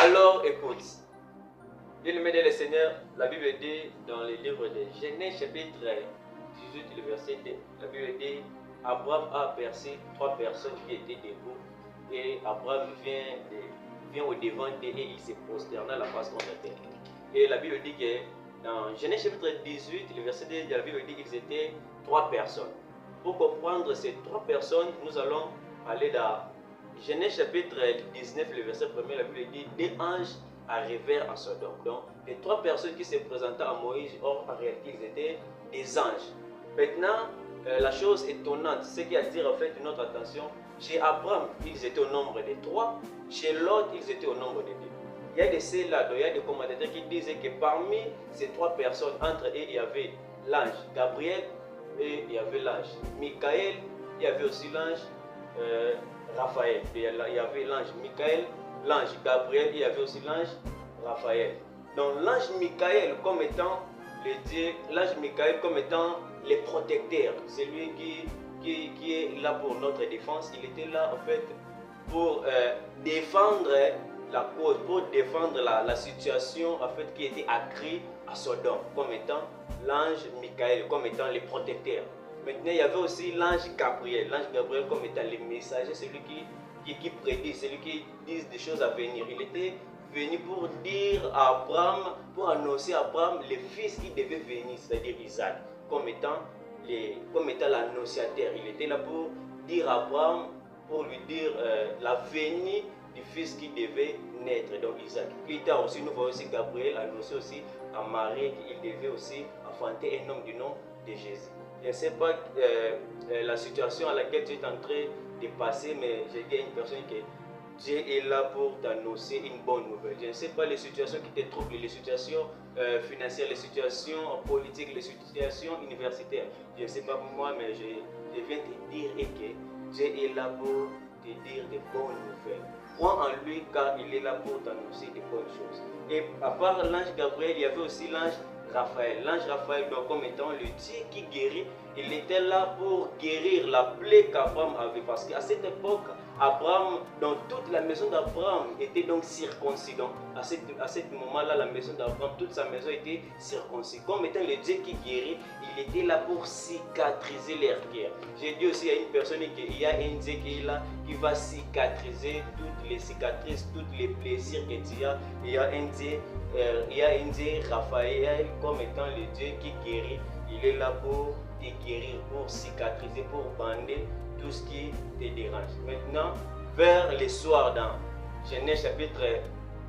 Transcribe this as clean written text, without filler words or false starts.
Alors écoute, bien-aimé dans le Seigneur, la Bible dit dans le livre de Genèse chapitre 18, le verset 2, la Bible dit Abraham a aperçu 3 personnes qui étaient debout et Abraham vient au devant d'eux et il se prosterna la face contre terre. Et la Bible dit que dans Genèse chapitre 18, le verset 2, la Bible dit qu'ils étaient 3 personnes. Pour comprendre ces 3 personnes, nous allons aller dans Genèse chapitre 19, le verset 1er, la Bible dit « Des anges arrivèrent à Sodome ». Donc, les 3 personnes qui se présentaient à Moïse, or en réalité, ils étaient des anges. Maintenant, la chose étonnante, ce qui attire en fait notre attention, chez Abraham, ils étaient au nombre de 3, chez Lot, ils étaient au nombre de 2. Il y a des ceux-là, il y a des commentateurs qui disaient que parmi ces 3 personnes, entre eux, il y avait l'ange Gabriel et il y avait l'ange Michael, il y avait aussi l'ange Raphaël. Il y avait l'ange Michael, l'ange Gabriel, il y avait aussi l'ange Raphaël. Donc l'ange Michael comme étant le Dieu, l'ange Michael comme étant le protecteur, celui qui est là pour notre défense. Il était là en fait pour défendre la cause, pour défendre la situation en fait qui était accrue à Sodome, comme étant l'ange Michael, comme étant le protecteur. Maintenant, il y avait aussi l'ange Gabriel comme étant le messager, celui qui prédit, celui qui dit des choses à venir. Il était venu pour dire à Abraham, pour annoncer à Abraham le fils qui devait venir, c'est-à-dire Isaac, comme étant l'annonciateur. Il était là pour dire à Abraham, pour lui dire la venue du fils qui devait naître, donc Isaac. Plus tard aussi, nous voyons aussi Gabriel annoncer aussi à Marie qu'il devait aussi enfanter un homme du nom de Jésus. Je ne sais pas la situation à laquelle tu es en train de passer, mais j'ai dit à une personne que Dieu est là pour t'annoncer une bonne nouvelle. Je ne sais pas les situations qui te troublent, les situations financières, les situations politiques, les situations universitaires. Je ne sais pas pour moi, mais je viens te dire que Dieu est là pour te dire de bonnes nouvelles. Crois en lui car il est là pour t'annoncer de bonnes choses. Et à part l'ange Gabriel, il y avait aussi l'ange Raphaël. L'ange Raphaël, donc, comme étant le Dieu qui guérit, il était là pour guérir la plaie qu'Abraham avait. Parce qu'à cette époque, Abraham, dans toute la maison d'Abraham était donc circoncis. Donc, à ce moment-là, la maison d'Abraham, toute sa maison était circoncis. Comme étant le Dieu qui guérit, il était là pour cicatriser les guerres. J'ai dit aussi à une personne qu'il y a un Dieu qui est là, qui va cicatriser toutes les cicatrices, tous les plaisirs que tu as. Il y a un Dieu, Raphaël, comme étant le Dieu qui guérit. Il est là pour te guérir, pour cicatriser, pour bander tout ce qui te dérange. Maintenant, vers le soir dans Genèse chapitre